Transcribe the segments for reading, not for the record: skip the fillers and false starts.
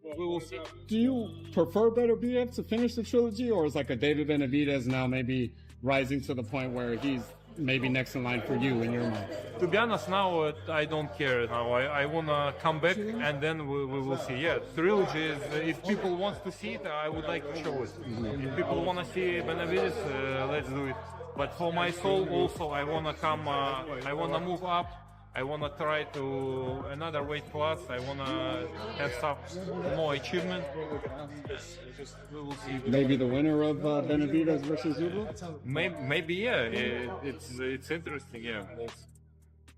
We will see. Do you prefer Benavidez to finish the trilogy, or is like a David Benavidez now maybe rising to the point where he's maybe next in line for you in your mind? To be honest, now I don't care. Now I wanna come back and then we will see. Yeah, trilogy is. If people want to see it, I would like to show it. If people wanna see Benavidez, let's do it. But for my soul, also, I wanna come. I wanna move up. I wanna try to another weight class. I wanna have some more achievement. We will see. Maybe the winner of Benavidez versus Bivol? Maybe yeah. It's interesting. Yeah.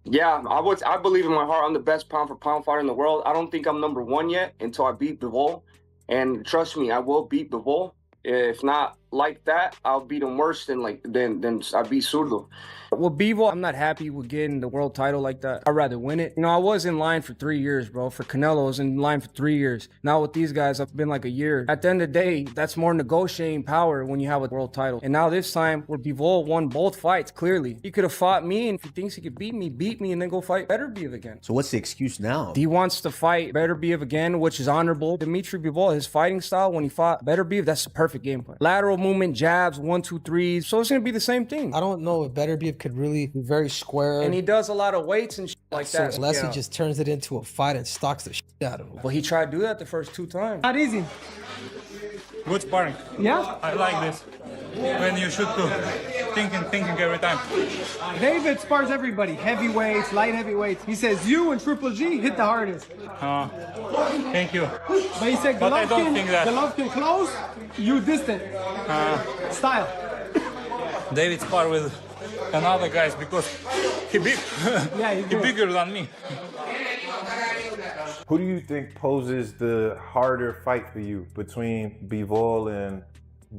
Yeah, I believe in my heart I'm the best pound for pound fighter in the world. I don't think I'm number one yet until I beat Bivol. And trust me, I will beat Bivol. If not like that, I'll beat him worse than I beat Zurdo. With Bivol, I'm not happy with getting the world title like that. I'd rather win it. You know, I was in line for 3 years, bro. For Canelo, I was in line for 3 years. Now with these guys, I've been like a year. At the end of the day, that's more negotiating power when you have a world title. And now this time, where Bivol won both fights, clearly. He could have fought me, and if he thinks he could beat me, and then go fight Beterbiev again. So what's the excuse now? He wants to fight Beterbiev again, which is honorable. Dmitry Bivol, his fighting style, when he fought Beterbiev, that's a perfect game plan. Lateral movement, jabs, 1, 2, 3s. So it's going to be the same thing. I don't know if Beterbiev could really be very square. And he does a lot of weights and shit like so that. unless he just turns it into a fight and stalks the shit out of him. Well, he tried to do that the first 2 times. Not easy. Good sparring. Yeah? I like this. When you should do thinking every time. David spars everybody. Heavyweights, light heavyweights. He says you and Triple G hit the hardest. Thank you. But he said But I don't think that. Golovkin close, you distant. Style. David spar with another guys because he big. Yeah, he bigger than me. Who do you think poses the harder fight for you between Bivol and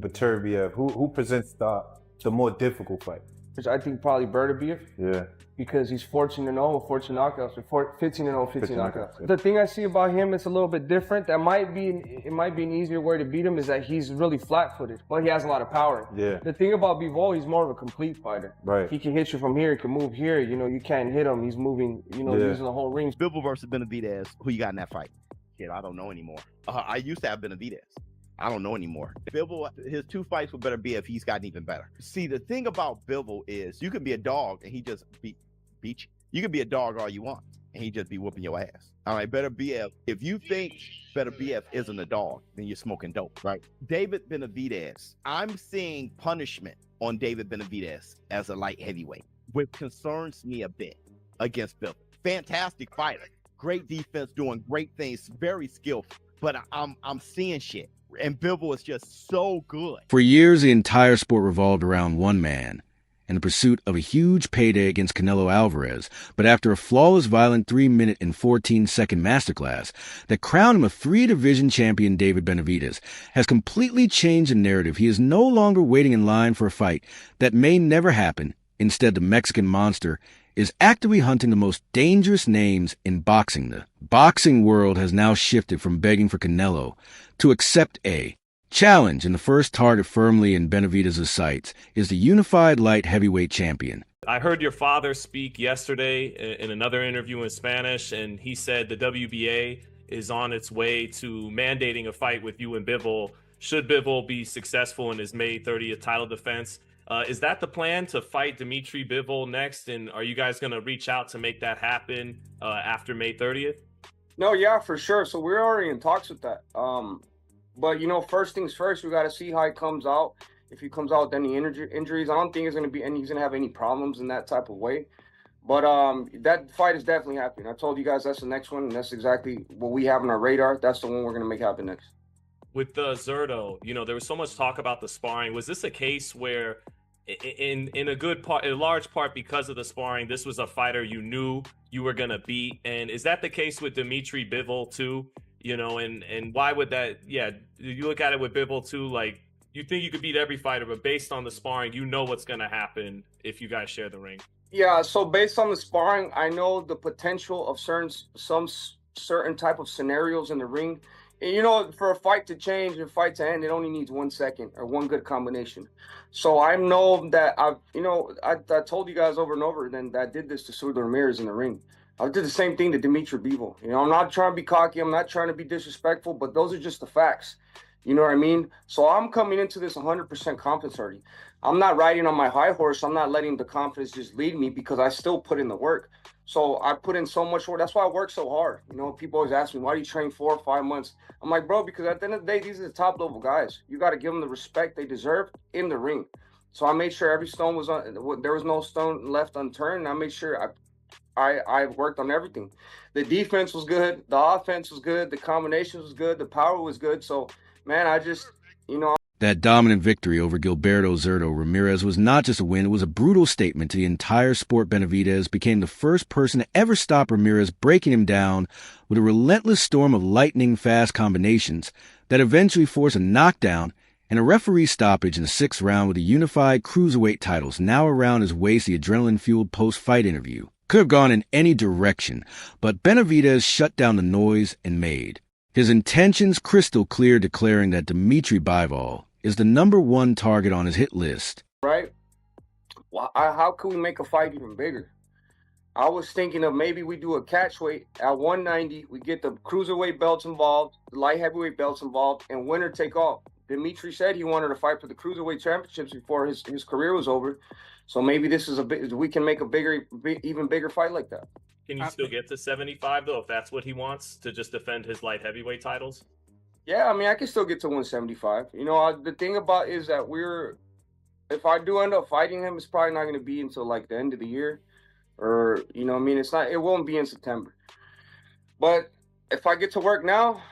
Beterbiev? Who presents the more difficult fight? I think probably Beterbiev. Yeah. Because he's 14-0 with 14 knockouts, or 15-0, 15 knockouts. Yeah. The thing I see about him is a little bit different. It might be an easier way to beat him is that he's really flat-footed, but he has a lot of power. Yeah. The thing about Bivol, he's more of a complete fighter. Right. He can hit you from here, he can move here. You know, you can't hit him. He's moving, using the whole ring. Bivol versus Benavidez. Who you got in that fight? Kid, I don't know anymore. I used to have Benavidez. I don't know anymore. Bivol, his 2 fights would better be if he's gotten even better. See, the thing about Bivol is you can be a dog and he just beat you. You can be a dog all you want and he just be whooping your ass. All right, Beterbiev, if you think Beterbiev isn't a dog, then you're smoking dope, right? David Benavidez, I'm seeing punishment on David Benavidez as a light heavyweight, which concerns me a bit against Bivol. Fantastic fighter, great defense, doing great things, very skillful, but I'm seeing shit. And Bivol is just so good. For years, the entire sport revolved around one man and the pursuit of a huge payday against Canelo Alvarez. But after a flawless, violent 3-minute and 14-second masterclass that crowned him a 3-division champion, David Benavidez has completely changed the narrative. He is no longer waiting in line for a fight that may never happen. Instead, the Mexican monster is actively hunting the most dangerous names in boxing. The boxing world has now shifted from begging for Canelo to accept a challenge, and the first target firmly in Benavidez's sights is the unified light heavyweight champion. I heard your father speak yesterday in another interview in Spanish, and he said the WBA is on its way to mandating a fight with you and Bivol, should Bivol be successful in his May 30th title defense. Is that the plan, to fight Dmitry Bivol next? And are you guys going to reach out to make that happen after May 30th? No, yeah, for sure. So we're already in talks with that. But, first things first, we got to see how he comes out. If he comes out with any injuries, I don't think he's going to have any problems in that type of way. But that fight is definitely happening. I told you guys that's the next one, and that's exactly what we have on our radar. That's the one we're going to make happen next. With Zurdo, there was so much talk about the sparring. Was this a case where, in a large part because of the sparring, this was a fighter you knew you were gonna beat? And is that the case with Dmitry Bivol too? And why would that? Yeah, you look at it with Bivol too. Like, you think you could beat every fighter, but based on the sparring, you know what's gonna happen if you guys share the ring. Yeah. So based on the sparring, I know the potential of some certain type of scenarios in the ring. For a fight to change and fight to end, it only needs 1 second or one good combination. So I know that I told you guys over and over then that I did this to Zurdo Ramirez in the ring. I did the same thing to Dmitry Bivol. You know, I'm not trying to be cocky. I'm not trying to be disrespectful, but those are just the facts. You know what I mean? So I'm coming into this 100% confidence already. I'm not riding on my high horse. I'm not letting the confidence just lead me because I still put in the work. So I put in so much work. That's why I work so hard. You know, people always ask me, why do you train 4 or 5 months? I'm like, bro, because at the end of the day, these are the top level guys. You got to give them the respect they deserve in the ring. So I made sure every stone was on, there was no stone left unturned. I made sure I worked on everything. The defense was good, the offense was good, the combinations was good, the power was good. So, man, I just, you know. That dominant victory over Gilberto Zurdo Ramirez was not just a win, it was a brutal statement to the entire sport. Benavidez became the first person to ever stop Ramirez, breaking him down with a relentless storm of lightning-fast combinations that eventually forced a knockdown and a referee stoppage in the 6th round with the unified cruiserweight titles now around his waist. The adrenaline-fueled post-fight interview could have gone in any direction, but Benavidez shut down the noise and made his intentions crystal clear, declaring that Dmitry Bivol is the #1 target on his hit list. Right? Well, how can we make a fight even bigger? I was thinking of maybe we do a catchweight at 190. We get the cruiserweight belts involved, the light heavyweight belts involved, and winner take all. Dmitry said he wanted to fight for the cruiserweight championships before his career was over. So maybe this is we can make a even bigger fight like that. Can you still get to 75 though, if that's what he wants, to just defend his light heavyweight titles? Yeah, I mean, I can still get to 175. You know, the thing about is that if I do end up fighting him, it's probably not going to be until like the end of the year, or you know, what I mean, it won't be in September. But if I get to work now,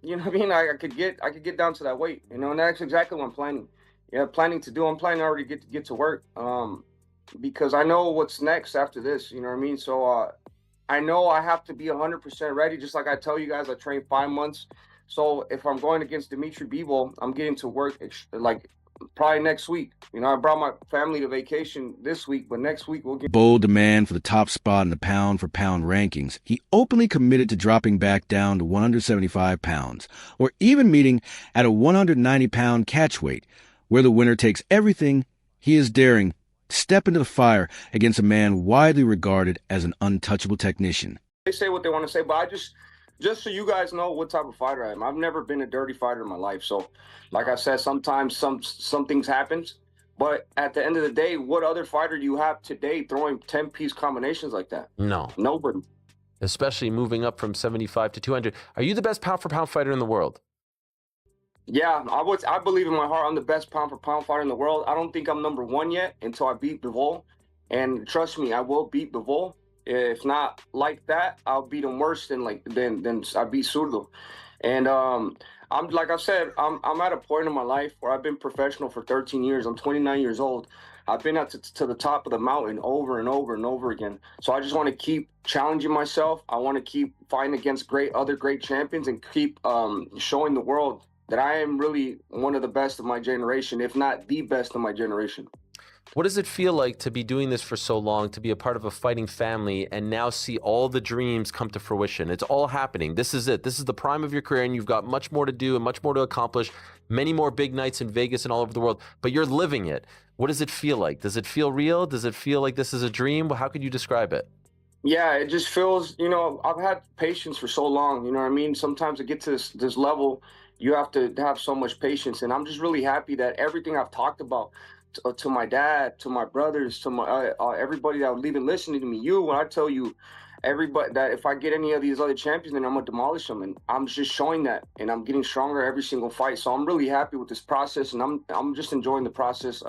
you know what I mean, I could get down to that weight. You know, and that's exactly what I'm planning. Yeah, planning to do. I'm planning already to get to work. Because I know what's next after this. You know what I mean? So I know I have to be 100% ready. Just like I tell you guys, I trained 5 months. So if I'm going against Dmitry Bivol, I'm getting to work like probably next week. You know, I brought my family to vacation this week, but next week we'll get bold demand for the top spot in the pound-for-pound rankings. He openly committed to dropping back down to 175 pounds, or even meeting at a 190-pound catchweight, where the winner takes everything. He is daring to step into the fire against a man widely regarded as an untouchable technician. They say what they want to say, but I just so you guys know what type of fighter I am. I've never been a dirty fighter in my life. So, like I said, sometimes some things happen. But at the end of the day, what other fighter do you have today throwing 10-piece combinations like that? No. Nobody. Especially moving up from 75 to 200. Are you the best pound-for-pound fighter in the world? Yeah, I believe in my heart I'm the best pound-for-pound fighter in the world. I don't think I'm #1 yet until I beat Bivol. And trust me, I will beat Bivol. If not like that, I'll beat him worse than I beat Zurdo. And I'm like I said, I'm at a point in my life where I've been professional for 13 years. I'm 29 years old. I've been to the top of the mountain over and over and over again. So I just want to keep challenging myself. I want to keep fighting against other great champions and keep showing the world that I am really one of the best of my generation, if not the best of my generation. What does it feel like to be doing this for so long, to be a part of a fighting family, and now see all the dreams come to fruition? It's all happening. This is it. This is the prime of your career, and you've got much more to do and much more to accomplish, many more big nights in Vegas and all over the world, but you're living it. What does it feel like? Does it feel real? Does it feel like this is a dream? How could you describe it? Yeah, it just feels, you know, I've had patience for so long, you know what I mean? Sometimes to get to this level, you have to have so much patience, and I'm just really happy that everything I've talked about to my dad, to my brothers, to my everybody that would even listening to me, when I tell you, everybody, that if I get any of these other champions, then I'm gonna demolish them, and I'm just showing that, and I'm getting stronger every single fight. So I'm really happy with this process, and I'm just enjoying the process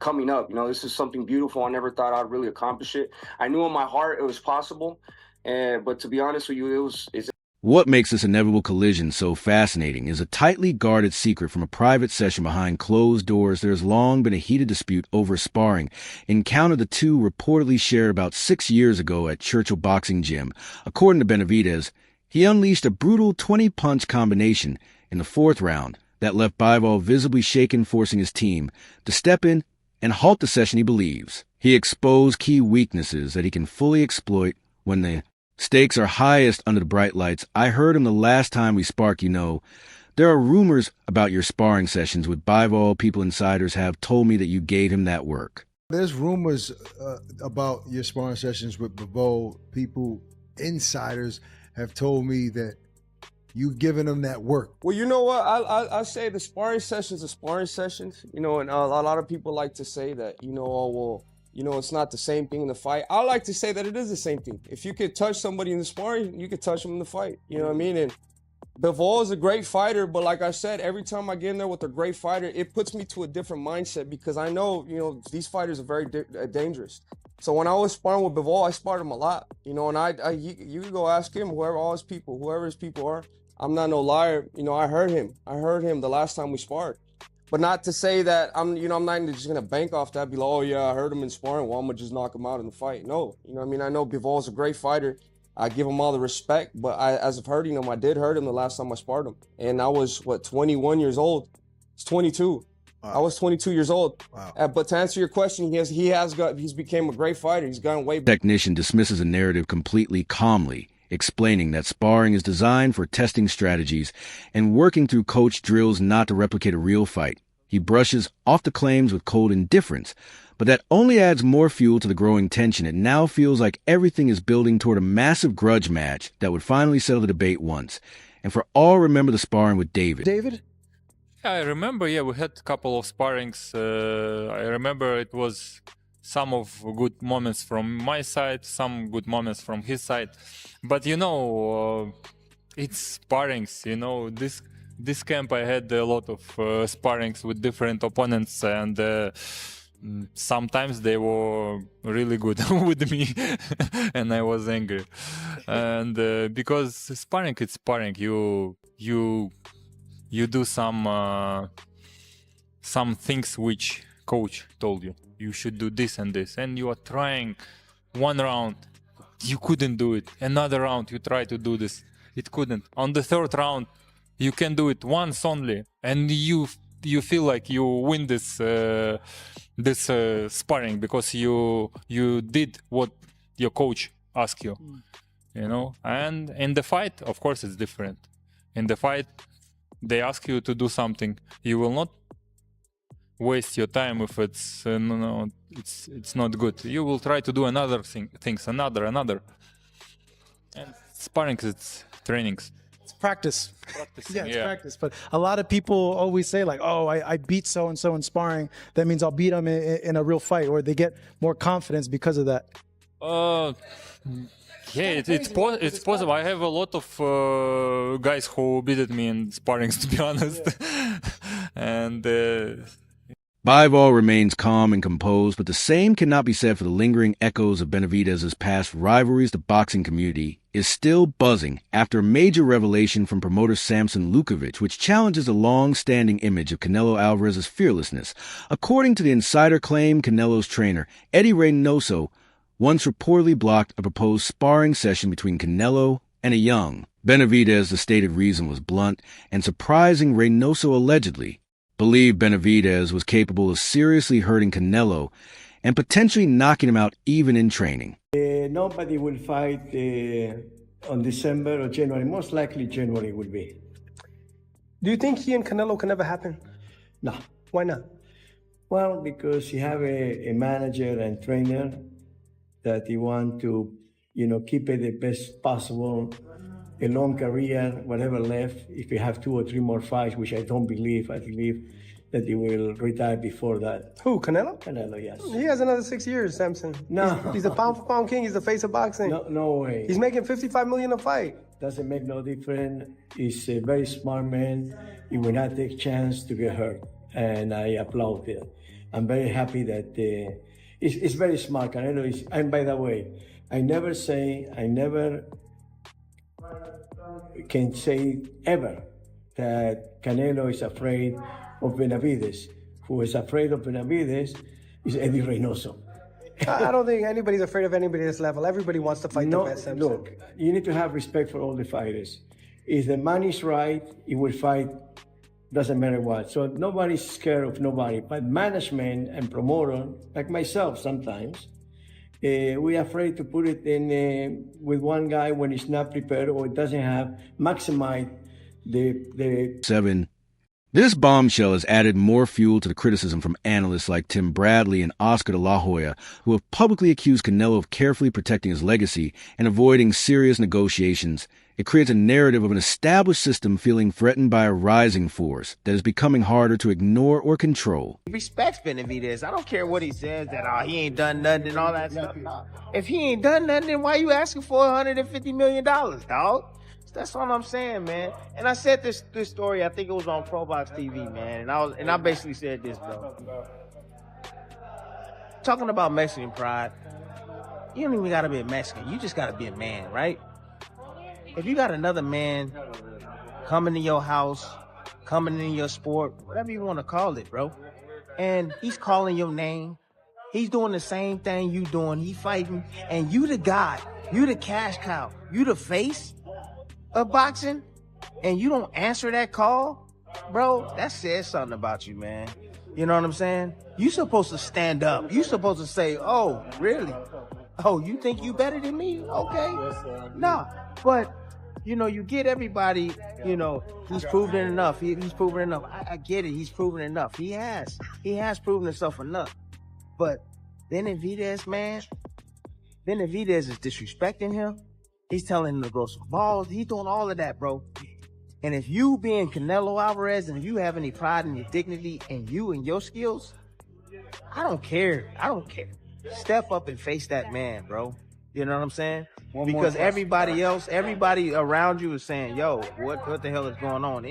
coming up. You know, this is something beautiful. I never thought I'd really accomplish it. I knew in my heart it was possible, but to be honest with you, it's. What makes this inevitable collision so fascinating is a tightly guarded secret from a private session behind closed doors. There has long been a heated dispute over a sparring encounter the two reportedly shared about 6 years ago at Churchill Boxing Gym. According to Benavidez, he unleashed a brutal 20-punch combination in the 4th round that left Bivol visibly shaken, forcing his team to step in and halt the session. He believes he exposed key weaknesses that he can fully exploit when the stakes are highest under the bright lights. I heard him the last time we sparked. You know, there are rumors about your sparring sessions with Bivol. People insiders have told me that you gave him that work. There's rumors about your sparring sessions with Bivol. People, insiders, have told me that you've given them that work. Well, you know what? I say the sparring sessions are sparring sessions. You know, and a lot of people like to say that, you know, oh, well, you know, it's not the same thing in the fight. I like to say that it is the same thing. If you could touch somebody in the sparring, you could touch them in the fight. You know what I mean? And Bivol is a great fighter, but like I said, every time I get in there with a great fighter, it puts me to a different mindset because I know, you know, these fighters are very dangerous. So when I was sparring with Bivol, I sparred him a lot, you know, and you can go ask him, whoever his people are. I'm not no liar. You know, I heard him the last time we sparred. But not to say that I'm not just gonna bank off that, be like, oh yeah, I heard him in sparring, well, I'm gonna just knock him out in the fight. No, you know what I mean? I know Bivol's a great fighter. I give him all the respect, but as of hurting him, I did hurt him the last time I sparred him. And I was, 21 years old? It's 22. Wow. I was 22 years old. Wow. But to answer your question, he's became a great fighter. He's gone way back. Technician dismisses a narrative completely calmly, explaining that sparring is designed for testing strategies and working through coach drills not to replicate a real fight. He brushes off the claims with cold indifference, but that only adds more fuel to the growing tension. It now feels like everything is building toward a massive grudge match that would finally settle the debate once. And for all remember the sparring with David. David? Yeah, I remember, we had a couple of sparrings. I remember it was some of good moments from my side, some good moments from his side. But, you know, it's sparrings, you know, this camp I had a lot of sparrings with different opponents, and sometimes they were really good with me and I was angry. And because sparring, it's sparring, you do some things which coach told you should do this and this, and you are trying one round, you couldn't do it, another round you try to do this, it couldn't, on the third round you can do it once only, and you feel like you win this sparring because you did what your coach asked you, you know. And in the fight, of course, it's different. In the fight, they ask you to do something, you will not waste your time if it's it's not good. You will try to do another things, another, and sparring, it's trainings. Practice. Practicing, it's practice. But a lot of people always say like, oh, I beat so-and-so in sparring. That means I'll beat them in a real fight, or they get more confidence because of that. Yeah, it's possible. I have a lot of guys who beat me in sparrings, to be honest. And Bivol remains calm and composed, but the same cannot be said for the lingering echoes of Benavidez's past rivalries. The boxing community is still buzzing after a major revelation from promoter Samson Lukovic, which challenges the long-standing image of Canelo Alvarez's fearlessness. According to the insider claim, Canelo's trainer, Eddie Reynoso, once reportedly blocked a proposed sparring session between Canelo and a young Benavidez. The stated reason was blunt and surprising. Reynoso allegedly believed Benavidez was capable of seriously hurting Canelo and potentially knocking him out even in training. Nobody will fight on December or January. Most likely January will be. Do you think he and Canelo can ever happen? No. Why not? Well, because he have a manager and trainer that he want to, keep it the best possible, a long career, whatever left. If you have 2 or 3 more fights, which I don't believe, I believe that he will retire before that. Who, Canelo? Canelo, yes. He has another 6 years, Samson. No. He's a pound-for-pound king. He's the face of boxing. No way. He's making $55 million a fight. Doesn't make no difference. He's a very smart man. He will not take chance to get hurt, and I applaud it. I'm very happy that it's very smart. Canelo is, and by the way, I never can say ever that Canelo is afraid of Benavidez. Who is afraid of Benavidez is Eddie Reynoso. I don't think anybody's afraid of anybody at this level. Everybody wants to fight the best. Look, you need to have respect for all the fighters. If the money's right, he will fight, doesn't matter what. So nobody's scared of nobody. But management and promoter, like myself sometimes, we're afraid to put it in with one guy when he's not prepared or doesn't have maximized the 7 This bombshell has added more fuel to the criticism from analysts like Tim Bradley and Oscar de la Hoya, who have publicly accused Canelo of carefully protecting his legacy and avoiding serious negotiations. It creates a narrative of an established system feeling threatened by a rising force that is becoming harder to ignore or control. He respects Benavidez. I don't care what he says, that he ain't done nothing and all that stuff. If he ain't done nothing, then why you asking for $150 million, dog? That's all I'm saying, man. And I said this story, I think it was on ProBox TV, man. And I basically said this, bro. Talking about Mexican pride, you don't even gotta be a Mexican. You just gotta be a man, right? If you got another man coming to your house, coming in your sport, whatever you want to call it, bro, and he's calling your name, he's doing the same thing you doing, he fighting, and you the guy, you the cash cow, you the face of boxing, and you don't answer that call, bro, that says something about you, man. You know what I'm saying? You supposed to stand up. You supposed to say, oh, really? Oh, you think you better than me? Okay. Nah, but, you know, you get everybody, you know, he's proven enough. He's proven enough. I get it. He's proven enough. He has. He has proven himself enough. But Benavidez, man, Benavidez is disrespecting him. He's telling him to grow some balls. He's doing all of that, bro. And if you being Canelo Alvarez and if you have any pride in your dignity and you and your skills, I don't care. I don't care. Step up and face that man, bro. You know what I'm saying? Because everybody else, everybody around you is saying, yo, what the hell is going on?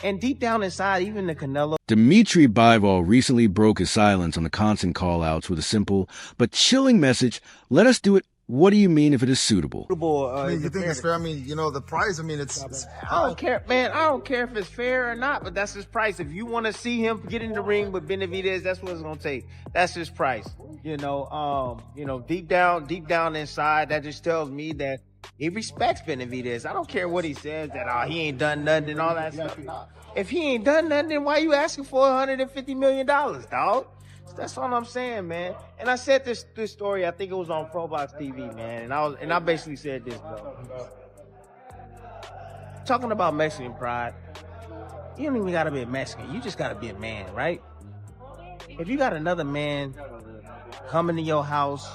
And deep down inside, even the Canelo. Dmitry Bivol recently broke his silence on the constant call-outs with a simple but chilling message: let us do it. What do you mean if it is suitable? I mean, you think it's fair? I mean, you know, the price, I mean, it's I don't care, man. I don't care if it's fair or not, but that's his price. If you want to see him get in the ring with Benavidez, that's what it's going to take. That's his price. You know, deep down inside, that just tells me that he respects Benavidez. I don't care what he says, that he ain't done nothing and all that stuff. If he ain't done nothing, then why you asking for $150 million, dog? That's all I'm saying, man. And I said this story, I think it was on ProBox TV, man. And I basically said this, bro. Talking about Mexican pride, you don't even gotta be a Mexican. You just gotta be a man, right? If you got another man coming to your house,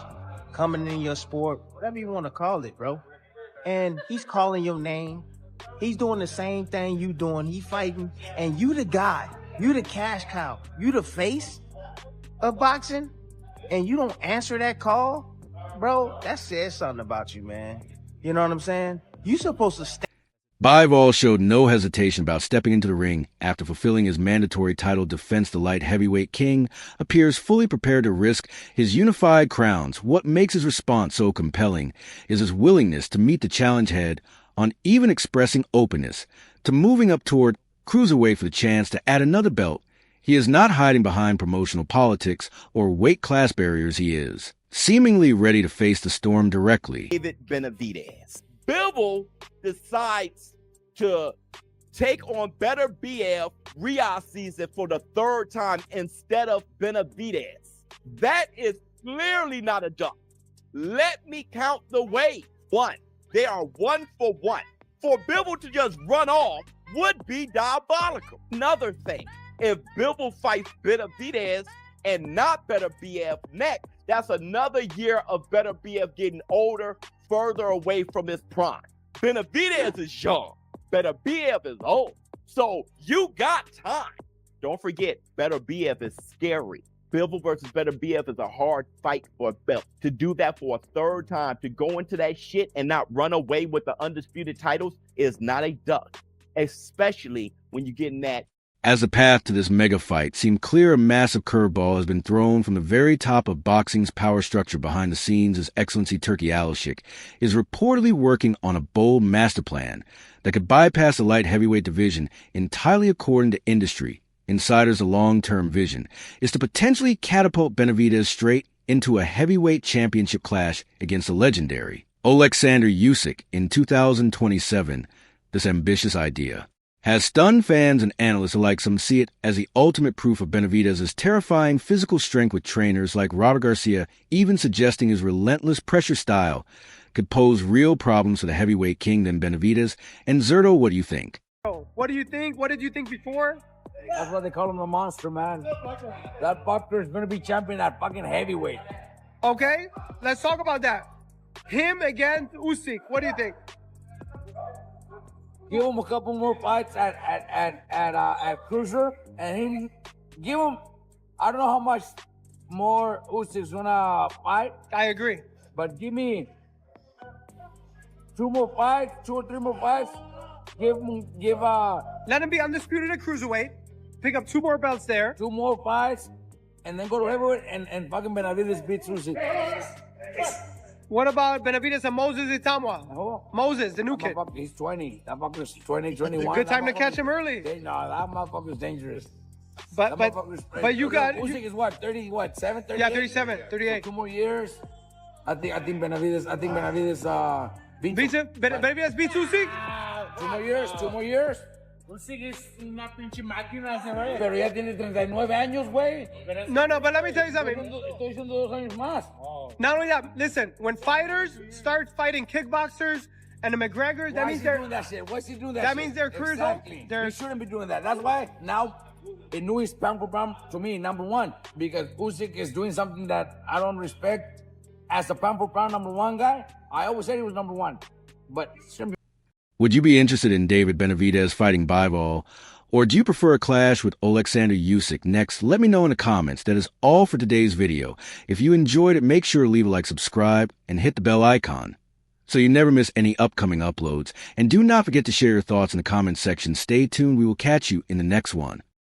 coming in your sport, whatever you want to call it, bro, and he's calling your name, he's doing the same thing you doing, he fighting, and you the guy, you the cash cow, you the face of boxing, and you don't answer that call, bro, that says something about you, man. You know what I'm saying? You supposed to stay. Bivol showed no hesitation about stepping into the ring after fulfilling his mandatory title defense. The light heavyweight king appears fully prepared to risk his unified crowns. What makes his response so compelling is his willingness to meet the challenge head on, even expressing openness to moving up toward cruiserweight for the chance to add another belt. He is not hiding behind promotional politics or weight class barriers. He is seemingly ready to face the storm directly. David Benavidez. Bivol decides to take on Better BF Riyadh season for the third time instead of Benavidez. That is clearly not a duck. Let me count the way. One, they are 1 for 1. For Bivol to just run off would be diabolical. Another thing, if Bivol fights Benavidez and not Better BF next, that's another year of Better BF getting older, further away from his prime. Benavidez is young. Better BF is old. So you got time. Don't forget, Better BF is scary. Bivol versus Better BF is a hard fight for a belt. To do that for a third time, to go into that shit and not run away with the undisputed titles is not a duck, especially when you get in that. As the path to this mega fight seemed clear, a massive curveball has been thrown from the very top of boxing's power structure. Behind the scenes, His Excellency Turki Alashik is reportedly working on a bold master plan that could bypass the light heavyweight division entirely. According to industry insiders, the long-term vision is to potentially catapult Benavidez straight into a heavyweight championship clash against the legendary Alexander Usyk in 2027. This ambitious idea has stunned fans and analysts alike. Some see it as the ultimate proof of Benavidez's terrifying physical strength, with trainers like Robert Garcia even suggesting his relentless pressure style could pose real problems for the heavyweight king than Benavidez. And Zerto, what do you think? What do you think? What did you think before? That's why they call him the monster, man. That fucker is gonna be champion at fucking heavyweight. Okay, let's talk about that. Him against Usyk. What do you think? Give him a couple more fights at cruiser, and he give him. I don't know how much more Usyk's gonna fight. I agree, but give me 2 more fights, 2 or 3 more fights. Let him be undisputed at cruiserweight. Pick up 2 more belts there. 2 more fights, and then go to heavyweight and fucking Benavidez beats Usyk. What about Benavidez and Moses Itamwa? Oh. Moses, the new kid. He's 20. That fucker's 20, 21. Good time to catch him early. No, that motherfucker's dangerous. But you got Usyk is what, 30, what, 7, 38? Yeah, 37, 38. So 2 more years. I think Benavidez beats him. Benavidez beats Usyk. 2 more years, 2 more years. Usyk es una pinche máquina, ¿sabes? Pero ya tiene 39 años, güey. No, but let me tell you something. Estoy diciendo 2 años más. Not only that, listen, when fighters start fighting kickboxers and the McGregors, that means they're doing that shit. Why is he doing that? That means their careers exactly. They shouldn't be doing that. That's why now Inu is pound for pound to me #1 because Usyk is doing something that I don't respect as a pound for pound #1 guy. I always said he was #1, but shouldn't be. Would you be interested in David Benavidez fighting Bivol? Or do you prefer a clash with Alexander Usyk? Next, let me know in the comments. That is all for today's video. If you enjoyed it, make sure to leave a like, subscribe, and hit the bell icon so you never miss any upcoming uploads. And do not forget to share your thoughts in the comments section. Stay tuned. We will catch you in the next one.